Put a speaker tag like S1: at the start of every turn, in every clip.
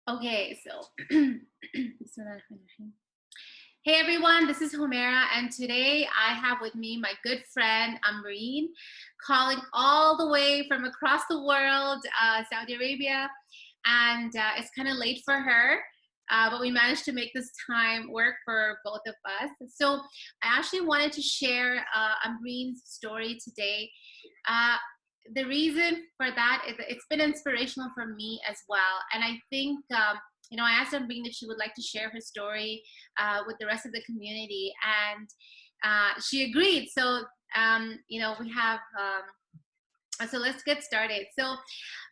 S1: Okay, so hey everyone, this is Homera, and today I have with me my good friend Ambreen, calling all the way from across the world, Saudi Arabia, and it's kind of late for her. But we managed to make this time work for both of us. So I actually wanted to share Ambreen's story today. Uh, the reason for that is that it's been inspirational for me as well. And I think, I asked Ambreen if she would like to share her story with the rest of the community. And she agreed. So, we have so let's get started. So,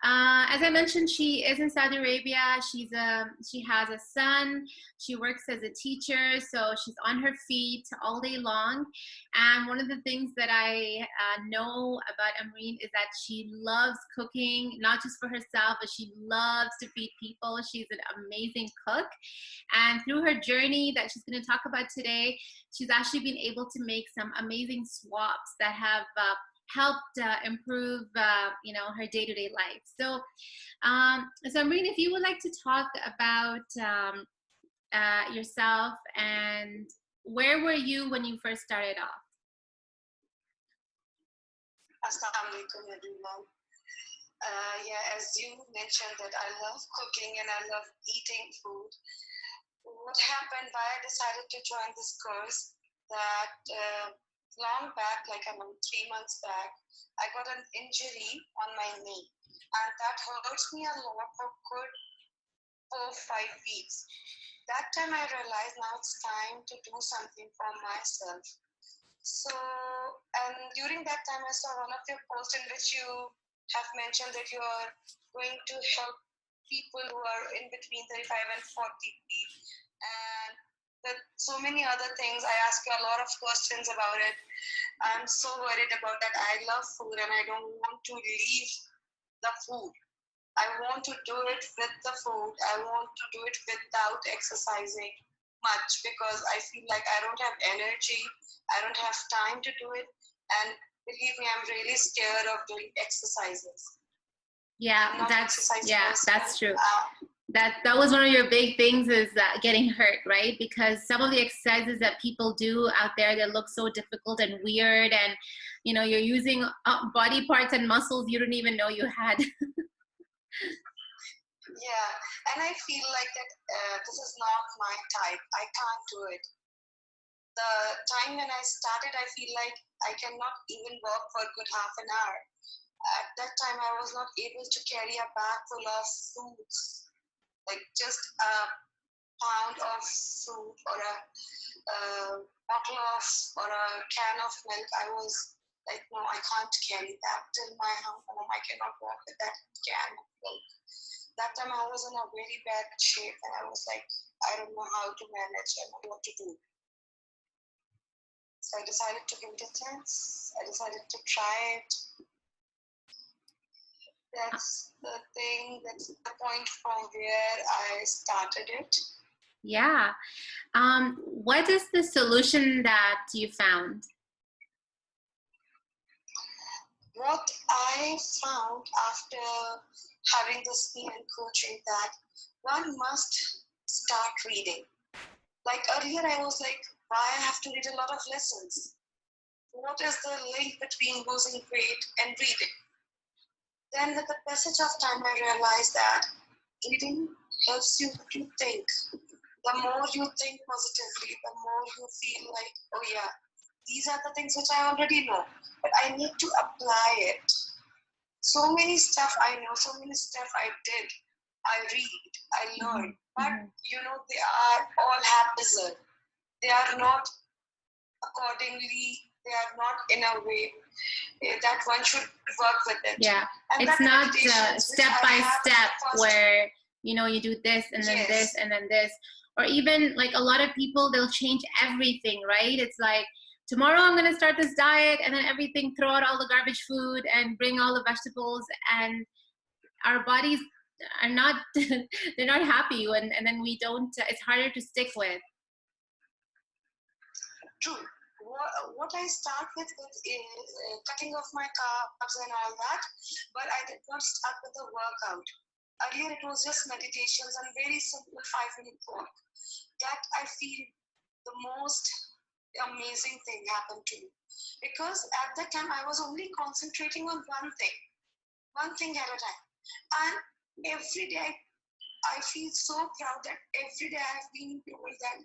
S1: as I mentioned, she is in Saudi Arabia. She has a son. She works as a teacher, so she's on her feet all day long. And one of the things that I know about Amreen is that she loves cooking, not just for herself, but she loves to feed people. She's an amazing cook, and through her journey that she's going to talk about today, she's actually been able to make some amazing swaps that have helped improve, her day-to-day life. So Amreen, if you would like to talk about yourself and where were you when you first started off?
S2: Assalamu alaikum, everyone. As you mentioned that I love cooking and I love eating food. What happened, why I decided to join this course, that long back, like 3 months back, I got an injury on my knee, and that hurts me a lot for good 4-5 weeks. That time I realized now it's time to do something for myself. So, and during that time I saw one of your posts in which you have mentioned that you are going to help people who are in between 35 and 40, and with so many other things. I ask you a lot of questions about it. I'm so worried about that. I love food and I don't want to leave the food. I want to do it with the food. I want to do it without exercising much, because I feel like I don't have energy. I don't have time to do it. And believe me, I'm really scared of doing exercises.
S1: Yeah, that's true. That was one of your big things, is getting hurt, right? Because some of the exercises that people do out there, they look so difficult and weird, and you're using body parts and muscles you didn't even know you had.
S2: Yeah, and I feel like that this is not my type. I can't do it. The time when I started, I feel like I cannot even walk for a good half an hour. At that time, I was not able to carry a bag full of fruits, like just a pound of fruit or a bottle of or a can of milk. I was like, no, I can't carry that till my home. I cannot walk with that can of milk. That time I was in a very bad shape, and I was like, I don't know how to manage and what to do. So I decided to give it a chance. I decided to try it. That's the thing, that's the point from where I started it.
S1: Yeah. What is the solution that you found?
S2: What I found after having this knee and coaching, that one must start reading. Like earlier, I was like, why I have to read a lot of lessons? What is the link between losing weight and reading? Then with the passage of time, I realized that reading helps you to think. The more you think positively, the more you feel like, oh yeah, these are the things which I already know, but I need to apply it. So many stuff I know, so many stuff I did, I read, I learn, but they are all haphazard. They are not accordingly, they are not in a way that one should work with it.
S1: Yeah, and it's not step by step where you do this and then this and then this, or even like a lot of people, they'll change everything, right? It's like, tomorrow I'm going to start this diet, and then everything, throw out all the garbage food and bring all the vegetables, and our bodies are not they're not happy, and then we don't, it's harder to stick with.
S2: True. What I start with is cutting off my carbs and all that, but I did not start with the workout. Earlier it was just meditations and very simple 5-minute walk. That I feel the most amazing thing happened to me. Because at that time I was only concentrating on one thing at a time. And every day I feel so proud that every day I have been told that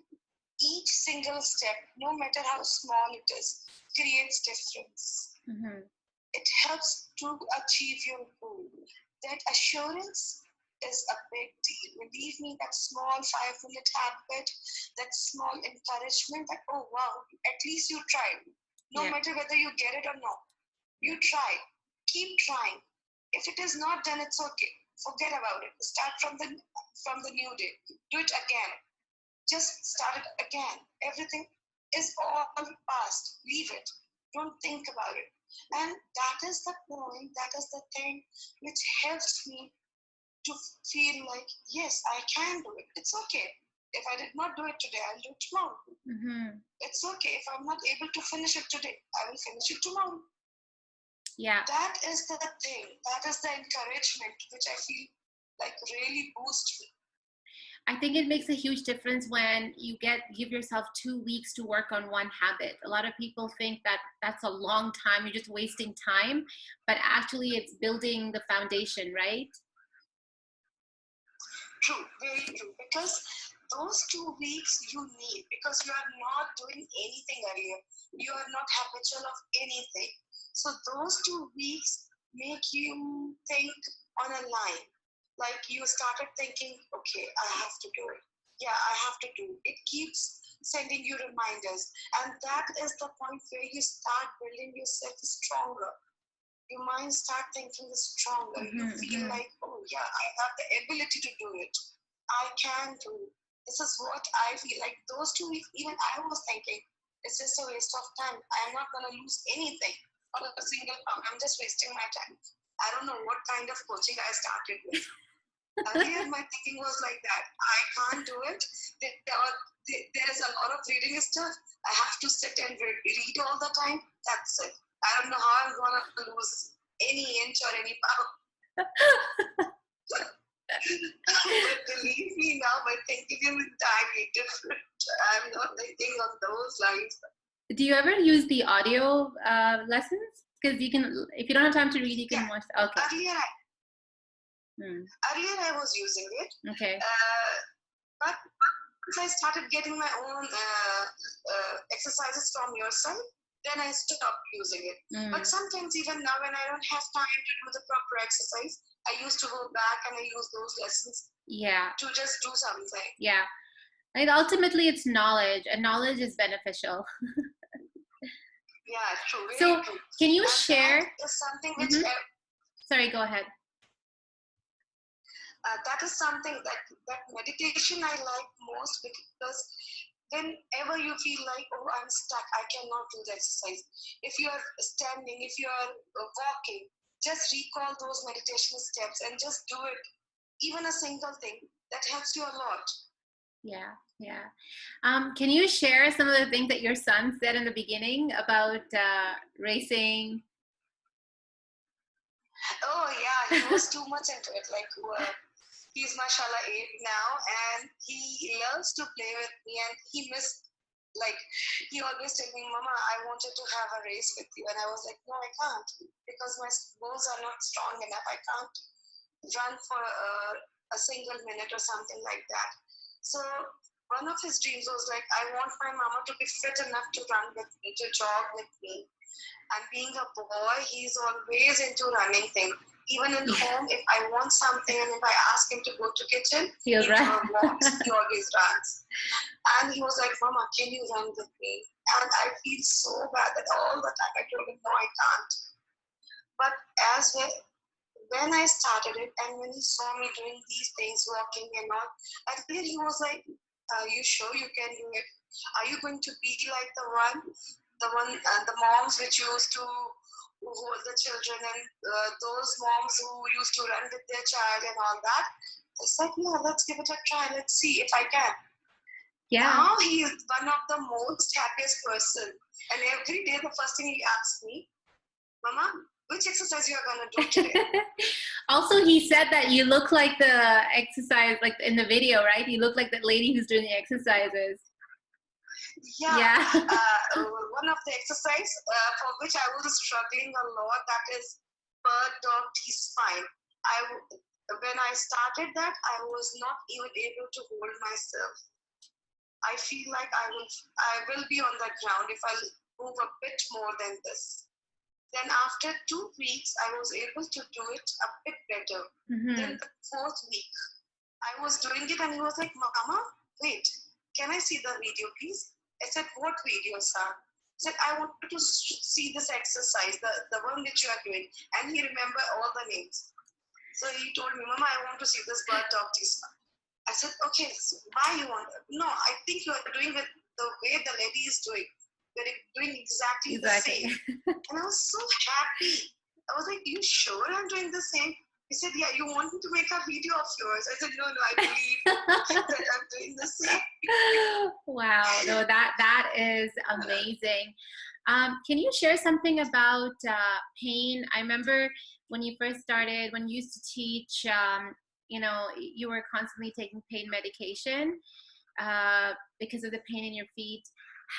S2: each single step, no matter how small it is, creates difference.
S1: Mm-hmm.
S2: It helps to achieve your goal. That assurance is a big deal. Believe me, that small 5-minute habit, that small encouragement that, oh wow, at least you tried. No matter whether you get it or not, you try. Keep trying. If it is not done, it's okay. Forget about it. Start from the new day. Do it again. Just start it again. Everything is all past. Leave it. Don't think about it. And that is the point, that is the thing which helps me to feel like, yes, I can do it. It's okay. If I did not do it today, I'll do it tomorrow.
S1: Mm-hmm.
S2: It's okay. If I'm not able to finish it today, I will finish it tomorrow.
S1: Yeah.
S2: That is the thing. That is the encouragement which I feel like really boosts me.
S1: I think it makes a huge difference when you give yourself 2 weeks to work on one habit. A lot of people think that that's a long time, you're just wasting time, but actually it's building the foundation, right?
S2: True, very true. Because those 2 weeks you need, because you are not doing anything earlier. You are not habitual of anything. So those 2 weeks make you think on a line. Like you started thinking, okay, I have to do it. Yeah, I have to do it. It keeps sending you reminders. And that is the point where you start building yourself stronger. Your mind start thinking stronger. You feel like, oh yeah, I have the ability to do it. I can do it. This is what I feel like. Those 2 weeks, even I was thinking, it's just a waste of time. I'm not going to lose anything on a single pound. I'm just wasting my time. I don't know what kind of coaching I started with. Earlier, my thinking was like that. I can't do it. There's a lot of reading stuff. I have to sit and read all the time. That's it. I don't know how I'm going to lose any inch or any pound. But believe me now, my thinking is entirely different. I'm not thinking on those lines.
S1: Do you ever use the audio lessons? Because you can, if you don't have time to read, you can watch. Okay.
S2: Earlier I was using it.
S1: Okay.
S2: But once I started getting my own exercises from your side, then I stopped using it. But sometimes even now when I don't have time to do the proper exercise, I used to go back and I use those lessons to just do something.
S1: Yeah. Like ultimately it's knowledge, and knowledge is beneficial.
S2: Yeah, true.
S1: So
S2: true.
S1: Can you
S2: and
S1: share?
S2: That is something which
S1: Sorry, go ahead.
S2: That is something that meditation I like most, because whenever you feel like, oh, I'm stuck, I cannot do the exercise. If you are standing, if you are walking, just recall those meditation steps and just do it. Even a single thing, that helps you a lot.
S1: Yeah. Can you share some of the things that your son said in the beginning about racing?
S2: Oh yeah, he was too much into it. Like he's mashallah 8 now, and he loves to play with me, and he always tell me, Mama, I wanted to have a race with you, and I was like, no, I can't, because my bones are not strong enough. I can't run for a single minute or something like that. So one of his dreams was like, I want my mama to be fit enough to run with me, to jog with me. And being a boy, he's always into running things. Even in home, if I want something and if I ask him to go to kitchen, he walks, he always runs. And he was like, Mama, can you run with me? And I feel so bad that all the time I told him, no, I can't. But when I started it, and when he saw me doing these things, walking and all, I feel he was like, are you sure you can do it? Are you going to be like the moms which used to hold the children, and those moms who used to run with their child and all that? I said, yeah, let's give it a try. Let's see if I can. Yeah. Now he is one of the most happiest person. And every day the first thing he asks me, Mama, which exercise you are going to do today.
S1: Also, he said that you look like the exercise, like in the video, right? You look like the lady who's doing the exercises.
S2: Yeah. One of the exercise for which I was struggling a lot, that is bird dog T-spine. When I started that, I was not even able to hold myself. I feel like I will be on the ground if I move a bit more than this. Then after 2 weeks, I was able to do it a bit better. Then the 4th week, I was doing it and he was like, Mama, wait, can I see the video, please? I said, what video, sir? He said, I want to see this exercise, the one which you are doing. And he remembered all the names. So he told me, Mama, I want to see this bird dog T-spine. I said, okay, so why you want it? No, I think you are doing it the way the lady is doing. You're doing exactly the same. And I was so happy. I was like, you sure I'm doing the same? He said, yeah, you want me to make a video of yours? I said, no, I believe that I'm doing the same.
S1: Wow, no, that is amazing. Can you share something about pain? I remember when you first started, when you used to teach, you know, you were constantly taking pain medication because of the pain in your feet.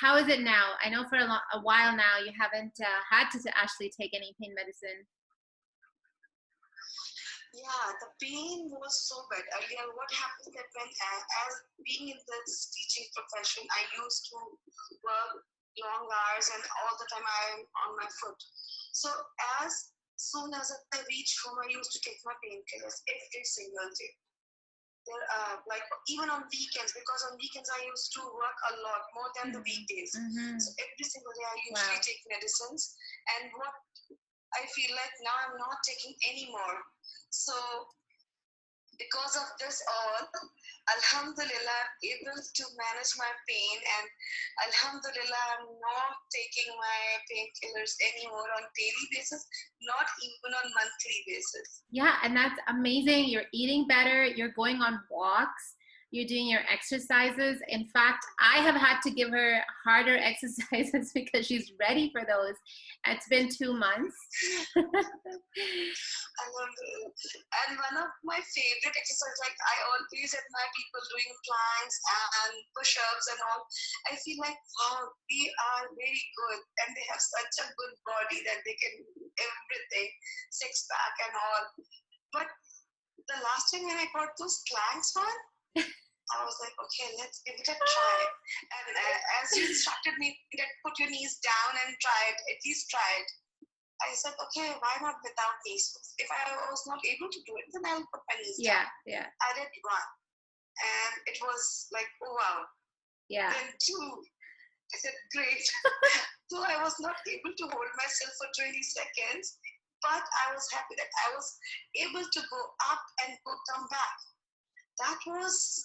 S1: How is it now? I know for a while now you haven't had to actually take any pain medicine.
S2: Yeah, the pain was so bad. Earlier, what happened that when, as being in this teaching profession, I used to work long hours and all the time I'm on my foot. So as soon as I reached home, I used to take my painkillers every single day. Like even on weekends, because on weekends I used to work a lot more than the weekdays. So every single day I usually take medicines, and what I feel like now I'm not taking any more. So because of this all, Alhamdulillah, I'm able to manage my pain, and Alhamdulillah, I'm not taking my painkillers anymore on daily basis, not even on monthly basis.
S1: Yeah, and that's amazing. You're eating better, you're going on walks, you're doing your exercises. In fact, I have had to give her harder exercises because she's ready for those. It's been 2 months.
S2: And one of my favorite exercises, like I always admire people doing planks and push-ups and all. I feel like, wow, they are very good and they have such a good body that they can do everything, six-pack and all. But the last time when I got those planks on, I was like, okay, let's give it a try. And as you instructed me that put your knees down and try it, at least try it. I said, okay, why not without knees? If I was not able to do it, then I'll put my knees down.
S1: Yeah.
S2: I did one. And it was like, oh, wow.
S1: Yeah.
S2: Then 2. I said, great. So I was not able to hold myself for 20 seconds, but I was happy that I was able to go up and come back. That was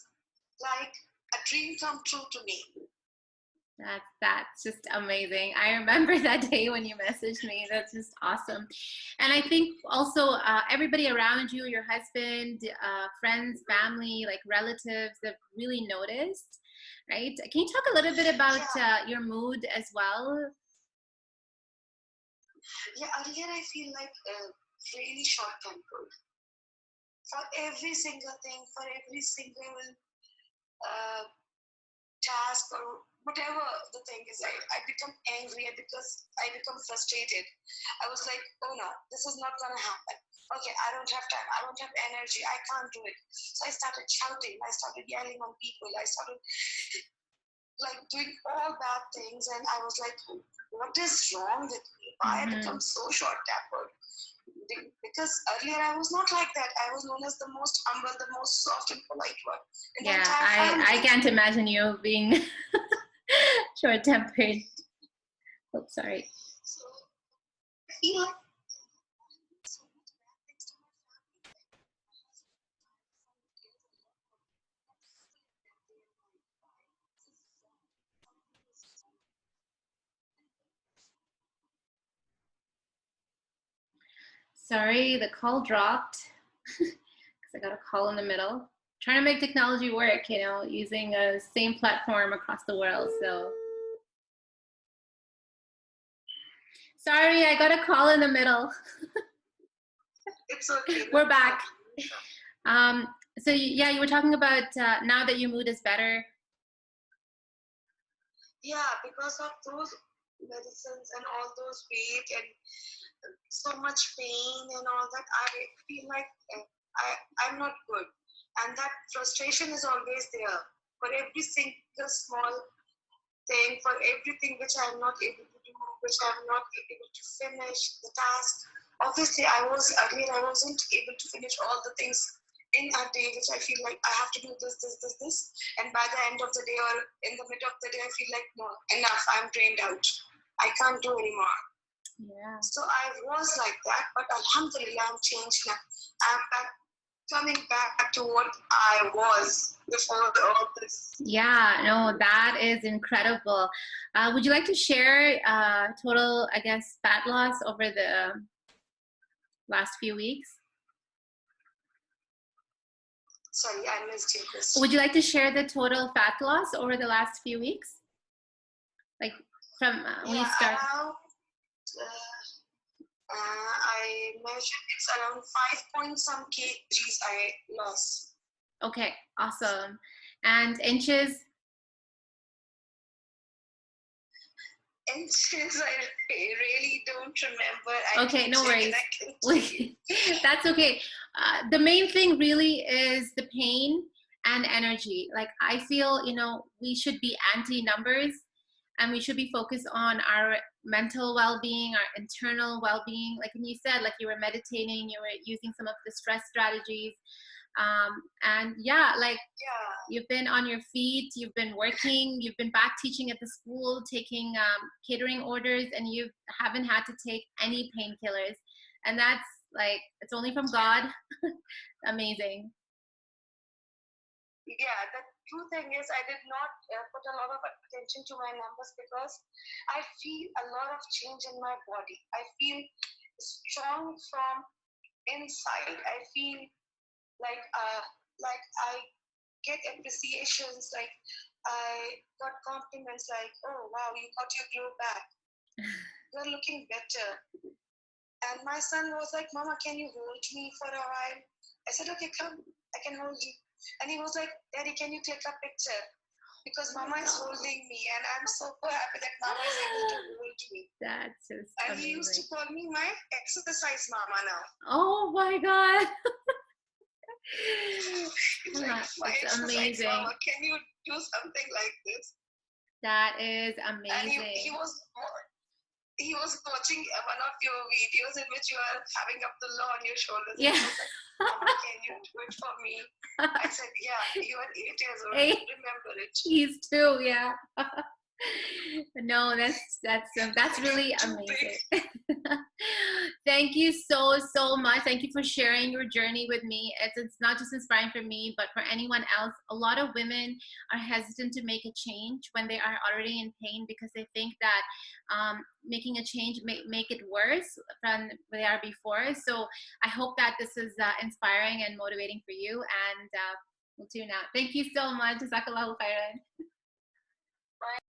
S2: like a dream come true to me.
S1: That's just amazing. I remember that day when you messaged me. That's just awesome. And I think also everybody around you, your husband, friends, family, like relatives, have really noticed, right? Can you talk a little bit about your mood as well?
S2: Yeah, earlier I feel like really short-tempered. For every single thing, for every single task or whatever the thing is, I become angry because I become frustrated. I was like, oh no, this is not going to happen. Okay, I don't have time. I don't have energy. I can't do it. So I started shouting. I started yelling on people. I started like doing all bad things. And I was like, what is wrong with me? Why I become so short-tempered? Because earlier I was not like that. I was known as the most humble, the most soft and polite one.
S1: Yeah, I can't imagine you being short-tempered. Oh, sorry.
S2: So I feel like
S1: sorry, the call dropped because I got a call in the middle. Trying to make technology work, you know, using a same platform across the world. So Sorry, I got a call in the middle.
S2: It's okay.
S1: We're back. So yeah, you were talking about now that your mood is better.
S2: Yeah, because of those medicines and all those weight and so much pain and all that, I feel like I'm not good. And that frustration is always there for every single small thing, for everything which I'm not able to do, which I'm not able to finish the task. Obviously, earlier I wasn't able to finish all the things in a day, which I feel like I have to do this. And by the end of the day or in the middle of the day, I feel like, no, enough, I'm drained out. I can't do anymore.
S1: Yeah.
S2: So I was like that, but Alhamdulillah, I'm changed now. I'm coming back to what I was before all this.
S1: Yeah, no, that is incredible. Would you like to share total, I guess, fat loss over the last few weeks?
S2: Sorry, I missed your question.
S1: Would you like to share the total fat loss over the last few weeks? Like from when you start?
S2: I measured it's around 5 point some kgs I lost.
S1: Okay, awesome. And inches?
S2: Inches, I really don't remember.
S1: Okay, no worries. That's okay. The main thing really is the pain and energy. Like I feel, we should be anti-numbers and we should be focused on our mental well-being, our internal well-being. Like when you said, like you were meditating, you were using some of the stress strategies. And yeah, you've been on your feet, you've been working, you've been back teaching at the school, taking catering orders, and you haven't had to take any painkillers. And that's like, it's only from God. Amazing.
S2: Yeah, the true thing is I did not put a lot of attention to my numbers because I feel a lot of change in my body. I feel strong from inside. I feel like I get appreciations, like I got compliments like, oh wow, you got your glow back. You're looking better. And my son was like, Mama, can you hold me for a while? I said, okay, come, I can hold you. And he was like, Daddy, can you take a picture? Because Mama is holding me, and I'm so happy that Mama is able to hold me.
S1: That's just
S2: and
S1: amazing.
S2: He used to call me my exercise Mama now.
S1: Oh my God.
S2: Like, my exercise
S1: amazing.
S2: Mama, can you do something like this?
S1: That is amazing.
S2: And he was watching one of your videos in which you are having up the law on your shoulders.
S1: Yeah.
S2: And he was like, Mama, can you do it for me? I said, yeah, you are 8 years old. Remember it.
S1: He's 2, yeah. No, that's really amazing. Thank you so much. Thank you for sharing your journey with me. It's not just inspiring for me, but for anyone else. A lot of women are hesitant to make a change when they are already in pain because they think that making a change may make it worse than they are before. So I hope that this is inspiring and motivating for you, and we'll tune out. Thank you so much. Jazakallahu khairan.